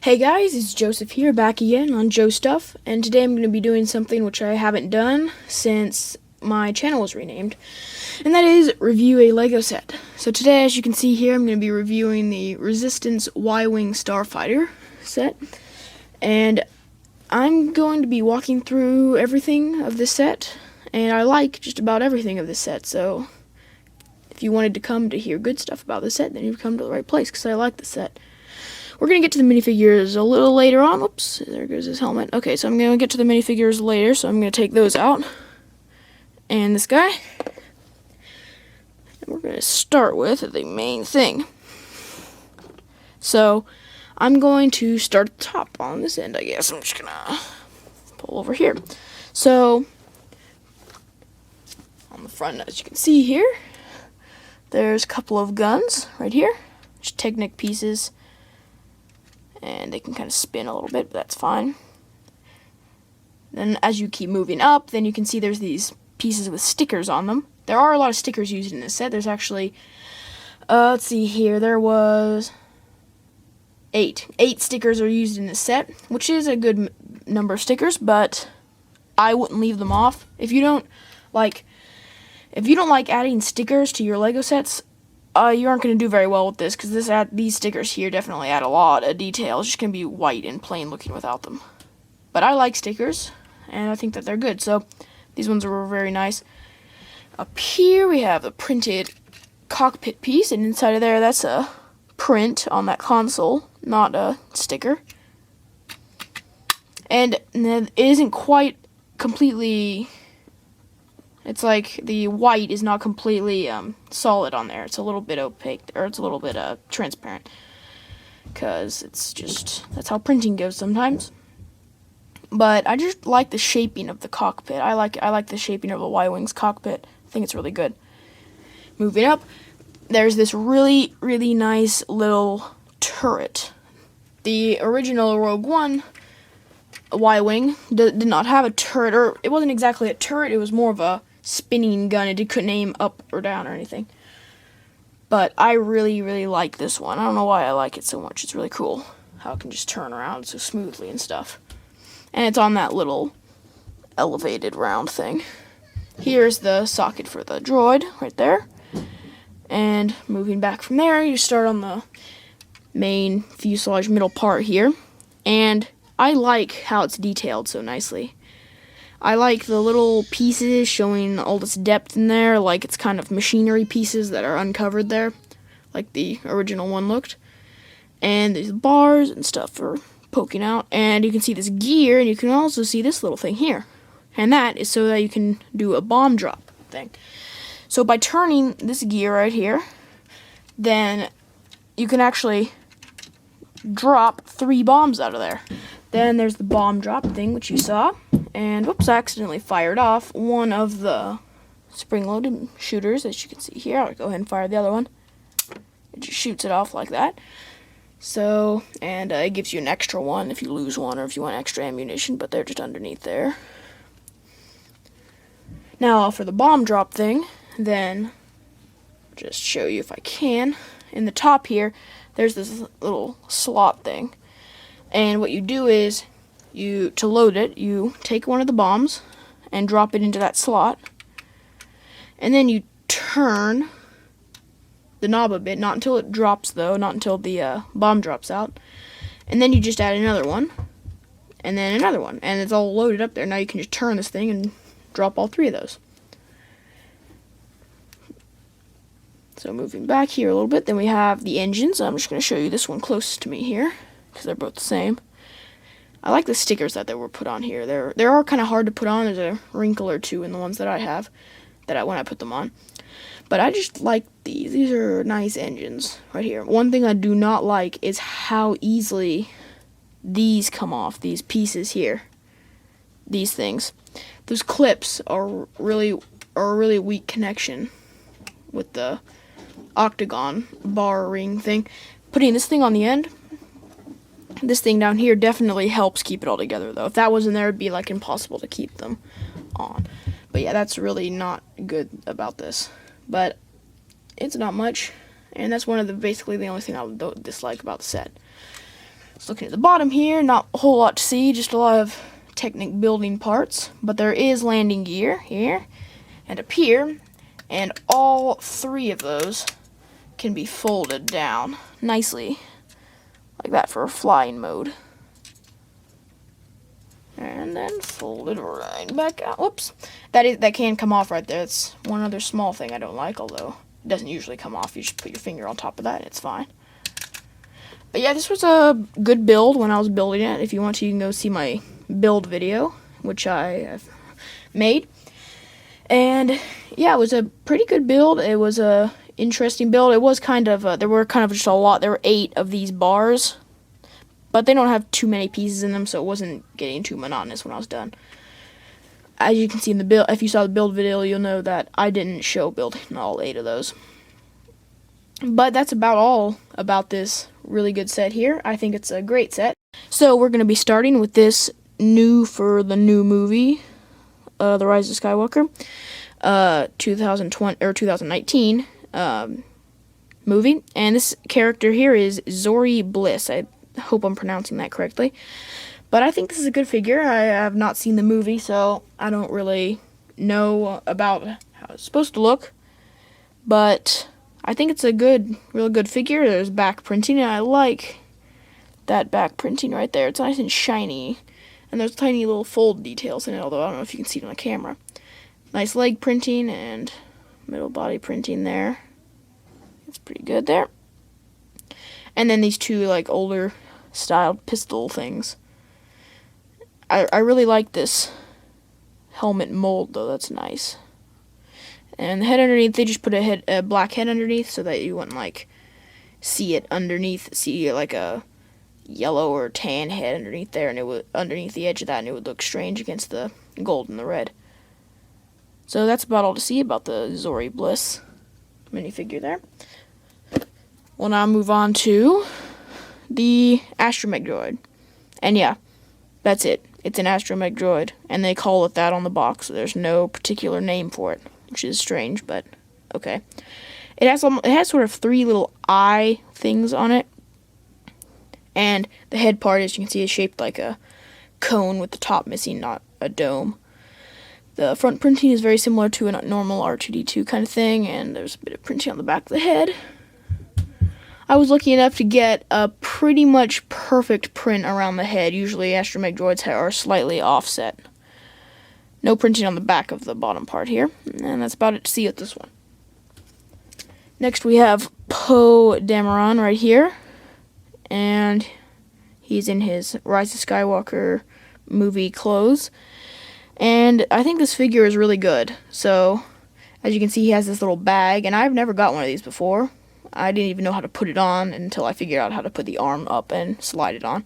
Hey guys, it's Joseph here, back again on Joe Stuff, and today I'm going to be doing something which I haven't done since my channel was renamed, and that is review a LEGO set. So today, as you can see here, I'm going to be reviewing the Resistance Y-Wing Starfighter set, and I'm going to be walking through everything of this set, and I like just about everything of this set, so if you wanted to come to hear good stuff about the set, then you've come to the right place, because I like the set. We're going to get to the minifigures a little later on. Oops, there goes his helmet. Okay, so I'm going to get to the minifigures later, so I'm going to take those out. And this guy. And we're going to start with the main thing. So, I'm going to start at the top on this end, I guess. I'm just going to pull over here. So, on the front, as you can see here, there's a couple of guns right here. Just Technic pieces. And they can kind of spin a little bit, but that's fine. Then as you keep moving up, then you can see there's these pieces with stickers on them. There are a lot of stickers used in this set. There's actually, let's see here, there was 8. 8 stickers are used in this set, which is a good number of stickers, but I wouldn't leave them off. If you don't like adding stickers to your LEGO sets, you aren't going to do very well with this, because these stickers here definitely add a lot of detail. It's just going to be white and plain looking without them. But I like stickers, and I think that they're good, so these ones are very nice. Up here we have the printed cockpit piece, and inside of there that's a print on that console, not a sticker. And it isn't quite completely... It's like the white is not completely solid on there. It's a little bit opaque, or it's a little bit transparent. Because it's just, that's how printing goes sometimes. But I just like the shaping of the cockpit. I like the shaping of the Y-Wing's cockpit. I think it's really good. Moving up, there's this really, really nice little turret. The original Rogue One Y-Wing did not have a turret, or it wasn't exactly a turret, it was more of a spinning gun. It couldn't aim up or down or anything. But I really, really like this one. I don't know why I like it so much. It's really cool how it can just turn around so smoothly and stuff. And it's on that little elevated round thing. Here's the socket for the droid right there. And moving back from there, you start on the main fuselage middle part here. And I like how it's detailed so nicely. I like the little pieces showing all this depth in there, like it's kind of machinery pieces that are uncovered there, like the original one looked. And these bars and stuff are poking out, and you can see this gear, and you can also see this little thing here. And that is so that you can do a bomb drop thing. So by turning this gear right here, then you can actually drop 3 bombs out of there. Then there's the bomb drop thing, which you saw. And, whoops, I accidentally fired off one of the spring-loaded shooters, as you can see here. I'll go ahead and fire the other one. It just shoots it off like that. So, and it gives you an extra one if you lose one or if you want extra ammunition, but they're just underneath there. Now, for the bomb drop thing, then, just show you if I can. In the top here, there's this little slot thing. And what you do is, to load it, you take one of the bombs and drop it into that slot. And then you turn the knob a bit, not until it drops though, not until the bomb drops out. And then you just add another one, and then another one. And it's all loaded up there. Now you can just turn this thing and drop all 3 of those. So moving back here a little bit, then we have the engines. I'm just going to show you this one closest to me here, because they're both the same. I like the stickers that they were put on here. They are kind of hard to put on. There's a wrinkle or two in the ones that I have, when I put them on. But I just like these. These are nice engines right here. One thing I do not like is how easily these come off, these pieces here. These things. Those clips are a really weak connection with the octagon bar ring thing. Putting this thing on the end, this thing down here definitely helps keep it all together, though. If that wasn't there, it'd be like impossible to keep them on. But yeah, that's really not good about this. But it's not much, and that's basically the only thing I would dislike about the set. So looking at the bottom here, not a whole lot to see, just a lot of Technic building parts, but there is landing gear here and up here, and all three of those can be folded down nicely, like that for flying mode. And then folded right back out. Whoops. That can come off right there. That's one other small thing I don't like, although it doesn't usually come off. You just put your finger on top of that and it's fine. But yeah, this was a good build when I was building it. If you want to, you can go see my build video, which I have made. And yeah, it was a pretty good build. It was a interesting build. It was kind of, there were kind of just a lot. There were 8 of these bars, but they don't have too many pieces in them, so it wasn't getting too monotonous when I was done. As you can see in the build, if you saw the build video, you'll know that I didn't show building all 8 of those. But that's about all about this really good set here. I think it's a great set. So we're going to be starting with this new for the new movie, The Rise of Skywalker, 2019 movie. And this character here is Zori Bliss. I hope I'm pronouncing that correctly. But I think this is a good figure. I have not seen the movie, so I don't really know about how it's supposed to look. But I think it's a real good figure. There's back printing, and I like that back printing right there. It's nice and shiny. And there's tiny little fold details in it, although I don't know if you can see it on the camera. Nice leg printing and middle body printing there. It's pretty good there. And then these 2 like older styled pistol things. I really like this helmet mold though. That's nice. And the head underneath, they just put a black head underneath so that you wouldn't like see it underneath, see like a yellow or tan head underneath there, and it would underneath the edge of that, and it would look strange against the gold and the red. So that's about all to see about the Zori Bliss minifigure there. We'll now move on to the Astromech droid. And yeah, that's it. It's an Astromech droid, and they call it that on the box, so there's no particular name for it, which is strange, but okay. It has sort of 3 little eye things on it, and the head part, as you can see, is shaped like a cone with the top missing, not a dome. The front printing is very similar to a normal R2-D2 kind of thing, and there's a bit of printing on the back of the head. I was lucky enough to get a pretty much perfect print around the head. Usually Astromech droids are slightly offset. No printing on the back of the bottom part here, and that's about it to see with this one. Next we have Poe Dameron right here, and he's in his Rise of Skywalker movie clothes. And I think this figure is really good. So, as you can see, he has this little bag, and I've never got one of these before. I didn't even know how to put it on until I figured out how to put the arm up and slide it on.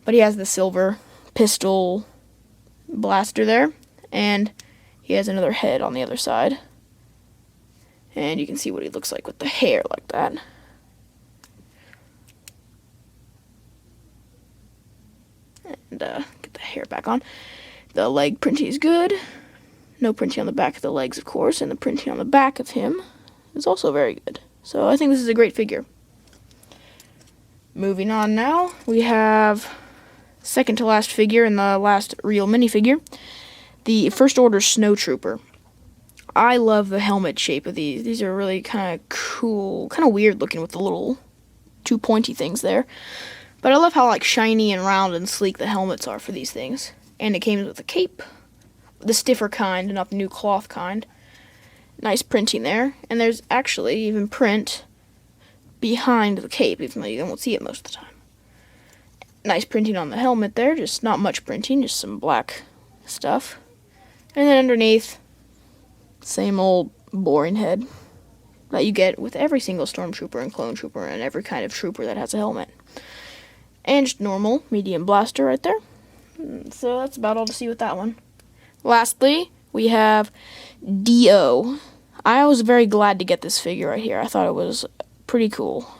But he has the silver pistol blaster there, and he has another head on the other side. And you can see what he looks like with the hair like that. And get the hair back on. The leg printing is good. No printing on the back of the legs, of course, and the printing on the back of him is also very good. So I think this is a great figure. Moving on now, we have second to last figure and the last real minifigure, the First Order Snowtrooper. I love the helmet shape of these. These are really kind of cool, kind of weird looking with the little 2 pointy things there. But I love how like shiny and round and sleek the helmets are for these things. And it came with a cape, the stiffer kind, not the new cloth kind. Nice printing there, and there's actually even print behind the cape, even though you won't see it most of the time. Nice printing on the helmet there, just not much printing, just some black stuff. And then underneath, same old boring head that you get with every single stormtrooper and clone trooper and every kind of trooper that has a helmet. And just normal medium blaster right there. So that's about all to see with that one. Lastly, we have Dio. I was very glad to get this figure right here. I thought it was pretty cool.